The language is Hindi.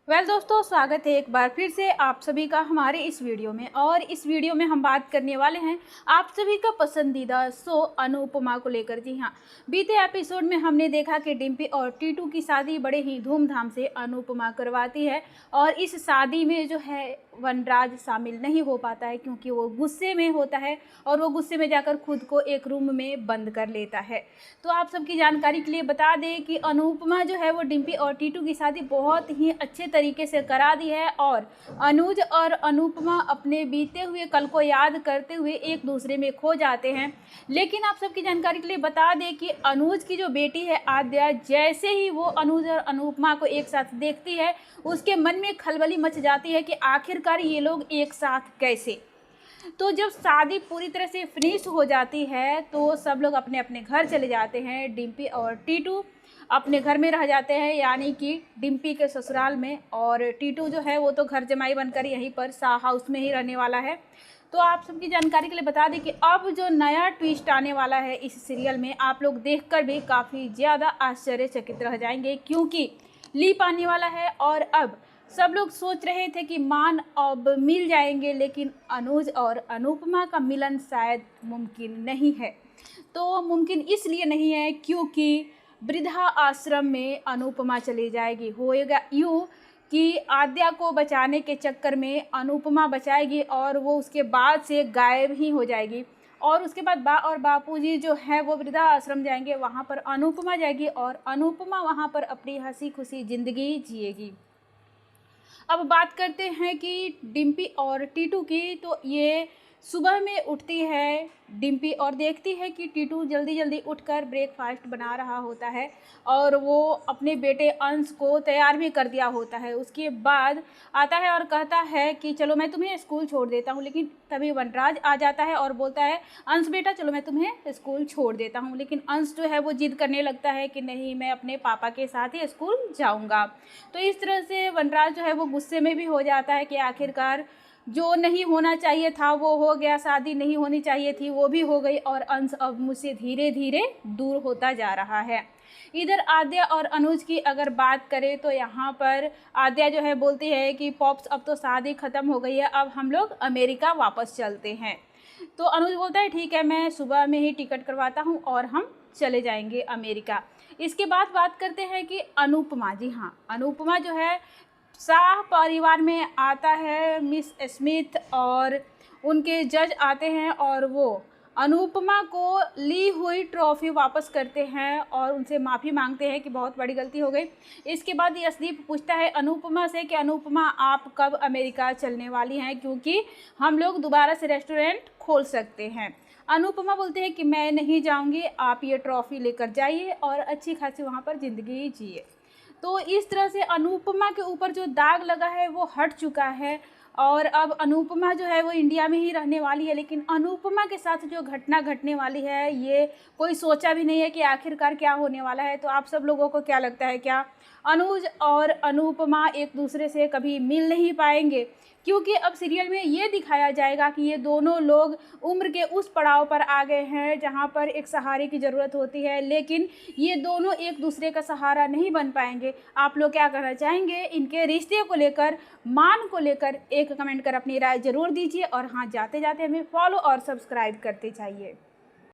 दोस्तों, स्वागत है एक बार फिर से आप सभी का हमारे इस वीडियो में। और इस वीडियो में हम बात करने वाले हैं आप सभी का पसंदीदा शो अनुपमा को लेकर। जी हाँ, बीते एपिसोड में हमने देखा कि डिम्पी और टीटू की शादी बड़े ही धूमधाम से अनुपमा करवाती है और इस शादी में जो है वनराज शामिल नहीं हो पाता है क्योंकि वो गुस्से में होता है और वो गुस्से में जाकर खुद को एक रूम में बंद कर लेता है। तो आप सबकी जानकारी के लिए बता दें कि अनुपमा जो है वो डिम्पी और टीटू की शादी बहुत ही अच्छे तरीके से करा दी है और अनुज और अनुपमा अपने बीते हुए कल को याद करते हुए एक दूसरे में खो जाते हैं। लेकिन आप सबकी जानकारी के लिए बता दें कि अनुज की जो बेटी है आद्या, जैसे ही वो अनुज और अनुपमा को एक साथ देखती है उसके मन में खलबली मच जाती है कि आखिरकार ये लोग एक साथ कैसे। तो जब शादी पूरी तरह से फिनिश हो जाती है तो सब लोग अपने अपने घर चले जाते हैं। डिम्पी और टीटू अपने घर में रह जाते हैं, यानी कि डिम्पी के ससुराल में, और टीटू जो है वो तो घर जमाई बनकर यहीं पर शाह हाउस में ही रहने वाला है। तो आप सबकी जानकारी के लिए बता दें कि अब जो नया ट्विस्ट आने वाला है इस सीरियल में, आप लोग देखकर भी काफ़ी ज़्यादा आश्चर्यचकित रह जाएंगे क्योंकि लीप आने वाला है। और अब सब लोग सोच रहे थे कि मान अब मिल जाएंगे, लेकिन अनुज और अनुपमा का मिलन शायद मुमकिन नहीं है। तो मुमकिन इसलिए नहीं है क्योंकि वृद्धा आश्रम में अनुपमा चली जाएगी। होएगा यूँ कि आद्या को बचाने के चक्कर में अनुपमा बचाएगी और वो उसके बाद से गायब ही हो जाएगी। और उसके बाद बापूजी जो है वो वृद्धा आश्रम जाएंगे, वहाँ पर अनुपमा जाएगी और अनुपमा वहाँ पर अपनी हंसी खुशी ज़िंदगी जिएगी। अब बात करते हैं कि डिम्पी और टीटू की। तो ये सुबह में उठती है डिम्पी और देखती है कि टीटू जल्दी जल्दी उठकर ब्रेकफास्ट बना रहा होता है और वो अपने बेटे अंश को तैयार भी कर दिया होता है। उसके बाद आता है और कहता है कि चलो मैं तुम्हें स्कूल छोड़ देता हूँ, लेकिन तभी वनराज आ जाता है और बोलता है अंश बेटा चलो मैं तुम्हें स्कूल छोड़ देता हूँ। लेकिन अंश जो है वो जिद करने लगता है कि नहीं, मैं अपने पापा के साथ ही स्कूल जाऊँगा। तो इस तरह से वनराज जो है वो गुस्से में भी हो जाता है कि आखिरकार जो नहीं होना चाहिए था वो हो गया, शादी नहीं होनी चाहिए थी वो भी हो गई और अंश अब मुझसे धीरे धीरे दूर होता जा रहा है। इधर आद्या और अनुज की अगर बात करें तो यहाँ पर आद्या जो है बोलती है कि पॉप्स अब तो शादी ख़त्म हो गई है, अब हम लोग अमेरिका वापस चलते हैं। तो अनुज बोलता है ठीक है, मैं सुबह में ही टिकट करवाता हूँ और हम चले जाएंगे अमेरिका। इसके बाद बात करते हैं कि अनुपमा, जी हाँ, अनुपमा जो है शाह परिवार में आता है। मिस स्मिथ और उनके जज आते हैं और वो अनुपमा को ली हुई ट्रॉफी वापस करते हैं और उनसे माफ़ी मांगते हैं कि बहुत बड़ी गलती हो गई। इसके बाद यशदीप पूछता है अनुपमा से कि अनुपमा आप कब अमेरिका चलने वाली हैं, क्योंकि हम लोग दोबारा से रेस्टोरेंट खोल सकते हैं। अनुपमा बोलते हैं कि मैं नहीं जाऊंगी, आप ये ट्रॉफ़ी लेकर जाइए और अच्छी खासी वहाँ पर ज़िंदगी जिए। तो इस तरह से अनुपमा के ऊपर जो दाग लगा है वो हट चुका है और अब अनुपमा जो है वो इंडिया में ही रहने वाली है। लेकिन अनुपमा के साथ जो घटना घटने वाली है ये कोई सोचा भी नहीं है कि आखिरकार क्या होने वाला है। तो आप सब लोगों को क्या लगता है, क्या अनुज और अनुपमा एक दूसरे से कभी मिल नहीं पाएंगे? क्योंकि अब सीरियल में ये दिखाया जाएगा कि ये दोनों लोग उम्र के उस पड़ाव पर आ गए हैं जहाँ पर एक सहारे की ज़रूरत होती है, लेकिन ये दोनों एक दूसरे का सहारा नहीं बन पाएंगे। आप लोग क्या कहना चाहेंगे इनके रिश्ते को लेकर, मान को लेकर? एक कमेंट कर अपनी राय ज़रूर दीजिए और हाँ, जाते जाते हमें फॉलो और सब्सक्राइब करते जाइए।